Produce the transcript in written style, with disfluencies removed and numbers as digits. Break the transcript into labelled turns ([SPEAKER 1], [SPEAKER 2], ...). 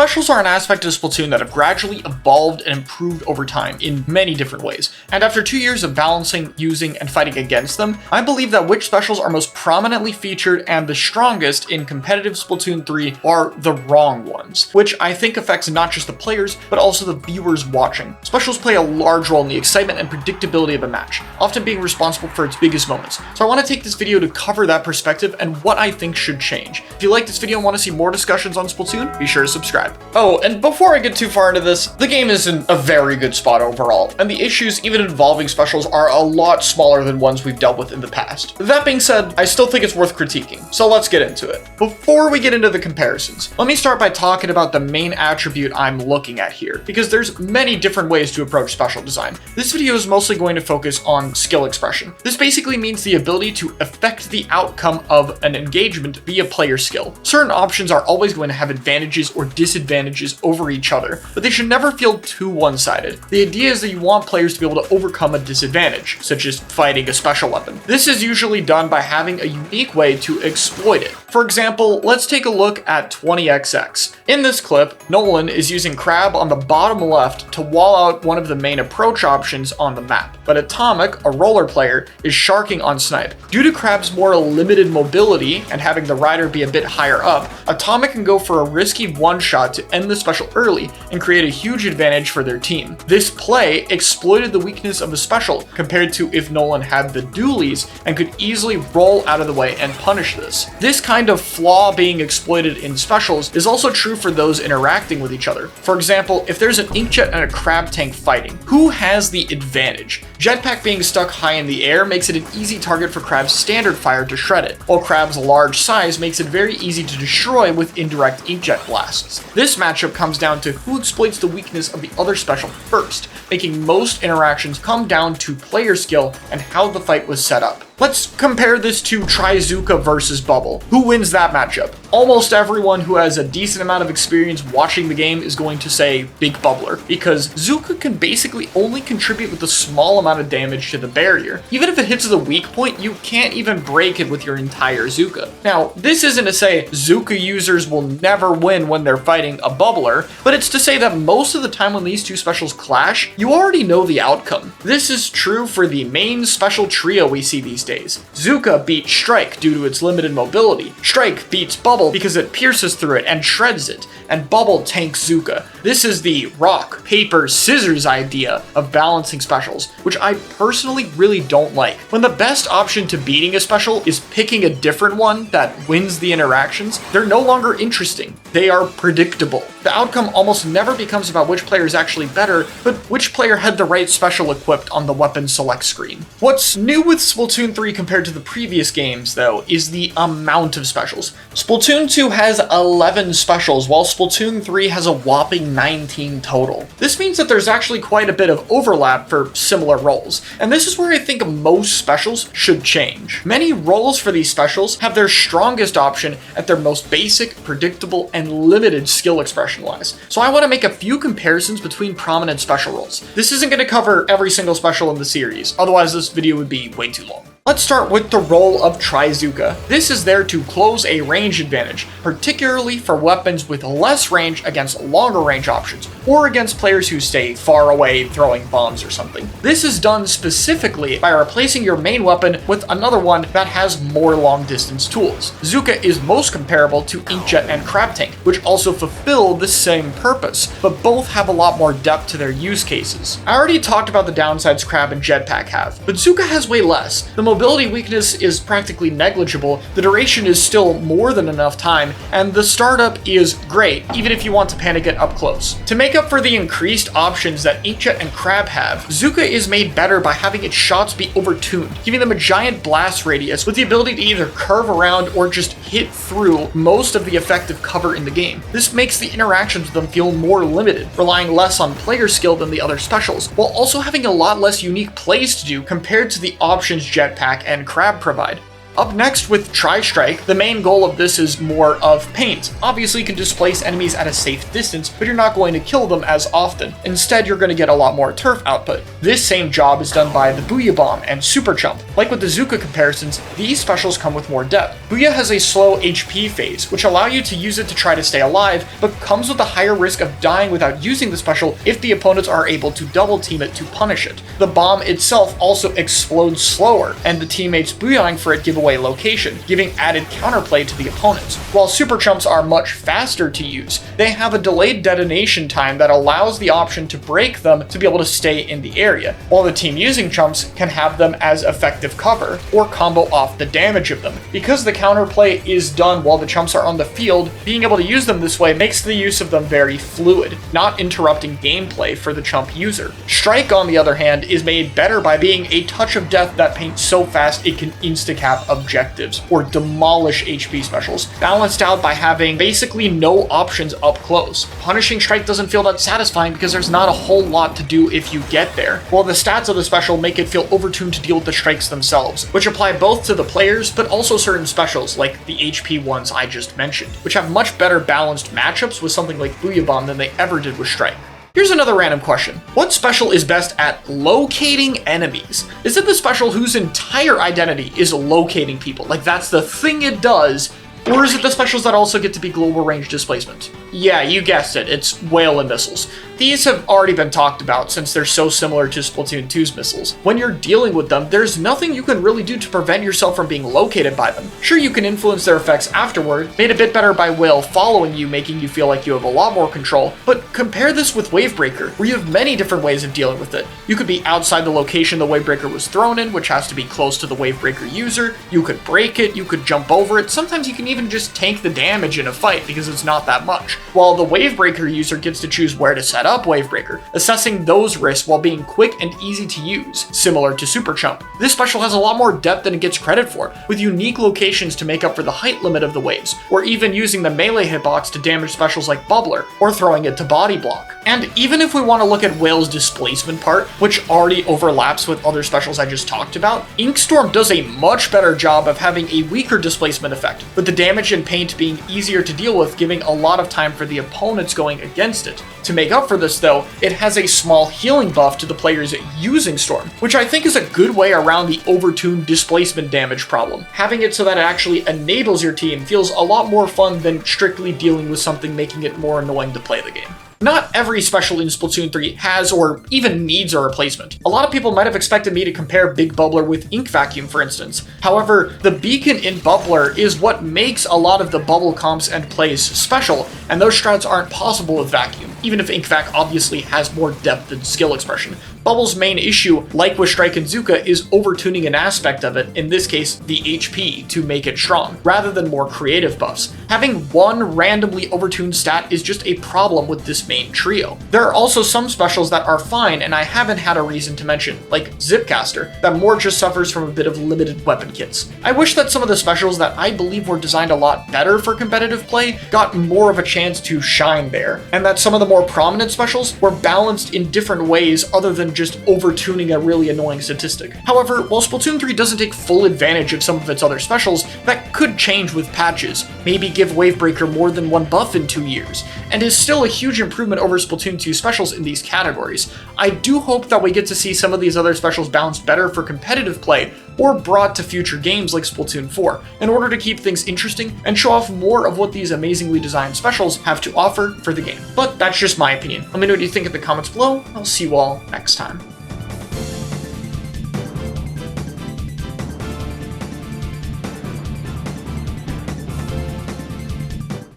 [SPEAKER 1] Specials are an aspect of Splatoon that have gradually evolved and improved over time in many different ways, and after 2 years of balancing, using, and fighting against them, I believe that which specials are most prominently featured and the strongest in competitive Splatoon 3 are the wrong ones, which I think affects not just the players, but also the viewers watching. Specials play a large role in the excitement and predictability of a match, often being responsible for its biggest moments. So I want to take this video to cover that perspective and what I think should change. If you like this video and want to see more discussions on Splatoon, be sure to subscribe. Oh, and before I get too far into this, the game is in a very good spot overall, and the issues even involving specials are a lot smaller than ones we've dealt with in the past. That being said, I still think it's worth critiquing, so let's get into it. Before we get into the comparisons, let me start by talking about the main attribute I'm looking at here, because there's many different ways to approach special design. This video is mostly going to focus on skill expression. This basically means the ability to affect the outcome of an engagement via player skill. Certain options are always going to have advantages or disadvantages over each other, but they should never feel too one-sided. The idea is that you want players to be able to overcome a disadvantage, such as fighting a special weapon. This is usually done by having a unique way to exploit it. For example, let's take a look at 20XX. In this clip, Nolan is using Crab on the bottom left to wall out one of the main approach options on the map, but Atomic, a roller player, is sharking on Snipe. Due to Crab's more limited mobility and having the rider be a bit higher up, Atomic can go for a risky one-shot to end the special early and create a huge advantage for their team. This play exploited the weakness of the special compared to if Nolan had the dualies and could easily roll out of the way and punish this. This kind of flaw being exploited in specials is also true for those interacting with each other. For example, if there's an Inkjet and a Crab tank fighting, who has the advantage? Jetpack being stuck high in the air makes it an easy target for Crab's standard fire to shred it, while Crab's large size makes it very easy to destroy with indirect Inkjet blasts. This matchup comes down to who exploits the weakness of the other special first, making most interactions come down to player skill and how the fight was set up. Let's compare this to Trizooka versus Bubble. Who wins that matchup? Almost everyone who has a decent amount of experience watching the game is going to say Big Bubbler, because Zuka can basically only contribute with a small amount of damage to the barrier. Even if it hits the weak point, you can't even break it with your entire Zuka. Now, this isn't to say Zuka users will never win when they're fighting a Bubbler, but it's to say that most of the time when these two specials clash, you already know the outcome. This is true for the main special trio we see these days. Zuka beats Strike due to its limited mobility. Strike beats Bubble because it pierces through it and shreds it, and Bubble tanks Zuka. This is the rock, paper, scissors idea of balancing specials, which I personally really don't like. When the best option to beating a special is picking a different one that wins the interactions, they're no longer interesting. They are predictable. The outcome almost never becomes about which player is actually better, but which player had the right special equipped on the weapon select screen. What's new with Splatoon 3 compared to the previous games, though, is the amount of specials. Splatoon 2 has 11 specials, while Splatoon 3 has a whopping 19 total. This means that there's actually quite a bit of overlap for similar roles, and this is where I think most specials should change. Many roles for these specials have their strongest option at their most basic, predictable, and limited skill expression-wise. So I want to make a few comparisons between prominent special roles. This isn't going to cover every single special in the series, otherwise this video would be way too long. Let's start with the role of Trizooka. This is there to close a range advantage, particularly for weapons with less range against longer range options, or against players who stay far away throwing bombs or something. This is done specifically by replacing your main weapon with another one that has more long distance tools. Zuka is most comparable to Inkjet and Crab Tank, which also fulfill the same purpose, but both have a lot more depth to their use cases. I already talked about the downsides Crab and Jetpack have, but Zuka has way less. The mobility weakness is practically negligible, the duration is still more than enough time, and the startup is great, even if you want to panic it up close. To make up for the increased options that Inkjet and Crab have, Zuka is made better by having its shots be overtuned, giving them a giant blast radius with the ability to either curve around or just hit through most of the effective cover in the game. This makes the interactions with them feel more limited, relying less on player skill than the other specials, while also having a lot less unique plays to do compared to the options Jetpack and Crab provide. Up next with Tri-Strike, the main goal of this is more of paint. Obviously you can displace enemies at a safe distance, but you're not going to kill them as often. Instead, you're going to get a lot more turf output. This same job is done by the Booyah Bomb and Super Chump. Like with the Zuka comparisons, these specials come with more depth. Booyah has a slow HP phase, which allow you to use it to try to stay alive, but comes with a higher risk of dying without using the special if the opponents are able to double team it to punish it. The bomb itself also explodes slower, and the teammates booyahing for it give away location, giving added counterplay to the opponents. While Super Chumps are much faster to use, they have a delayed detonation time that allows the option to break them to be able to stay in the area, while the team using Chumps can have them as effective cover or combo off the damage of them. Because the counterplay is done while the Chumps are on the field, being able to use them this way makes the use of them very fluid, not interrupting gameplay for the Chump user. Strike, on the other hand, is made better by being a touch of death that paints so fast it can insta-cap objectives or demolish HP specials, balanced out by having basically no options up close. Punishing Strike doesn't feel that satisfying because there's not a whole lot to do if you get there, while the stats of the special make it feel overtuned to deal with the strikes themselves, which apply both to the players but also certain specials like the HP ones I just mentioned, which have much better balanced matchups with something like Booyah Bomb than they ever did with Strike. Here's another random question. What special is best at locating enemies? Is it the special whose entire identity is locating people? Like that's the thing it does, or is it the specials that also get to be global range displacement? Yeah, you guessed it, it's whale and missiles. These have already been talked about since they're so similar to Splatoon 2's missiles. When you're dealing with them, there's nothing you can really do to prevent yourself from being located by them. Sure, you can influence their effects afterward, made a bit better by whale following you, making you feel like you have a lot more control, but compare this with Wavebreaker, where you have many different ways of dealing with it. You could be outside the location the Wavebreaker was thrown in, which has to be close to the Wavebreaker user, you could break it, you could jump over it, sometimes you can even just tank the damage in a fight because it's not that much. While the Wavebreaker user gets to choose where to set up Wavebreaker, assessing those risks while being quick and easy to use, similar to Super Chump. This special has a lot more depth than it gets credit for, with unique locations to make up for the height limit of the waves, or even using the melee hitbox to damage specials like Bubbler, or throwing it to body block. And even if we want to look at Whale's displacement part, which already overlaps with other specials I just talked about, Inkstorm does a much better job of having a weaker displacement effect, with the damage and paint being easier to deal with, giving a lot of time for the opponents going against it. To make up for this though, it has a small healing buff to the players using Storm, which I think is a good way around the overtuned displacement damage problem. Having it so that it actually enables your team feels a lot more fun than strictly dealing with something making it more annoying to play the game. Not every special in Splatoon 3 has or even needs a replacement. A lot of people might have expected me to compare Big Bubbler with Ink Vacuum, for instance. However, the beacon in Bubbler is what makes a lot of the bubble comps and plays special, and those strats aren't possible with Vacuum, even if Ink Vac obviously has more depth and skill expression. Bubble's main issue, like with Strike and Zuka, is overtuning an aspect of it, in this case the HP, to make it strong, rather than more creative buffs. Having one randomly overtuned stat is just a problem with this main trio. There are also some specials that are fine and I haven't had a reason to mention, like Zipcaster, that more just suffers from a bit of limited weapon kits. I wish that some of the specials that I believe were designed a lot better for competitive play got more of a chance to shine there, and that some of the more prominent specials were balanced in different ways other than just overtuning a really annoying statistic. However, while Splatoon 3 doesn't take full advantage of some of its other specials, that could change with patches, maybe give Wavebreaker more than one buff in 2 years, and is still a huge improvement over Splatoon 2 specials in these categories. I do hope that we get to see some of these other specials balanced better for competitive play, or brought to future games like Splatoon 4, in order to keep things interesting and show off more of what these amazingly designed specials have to offer for the game. But that's just my opinion. Let me know what you think in the comments below. I'll see you all next time.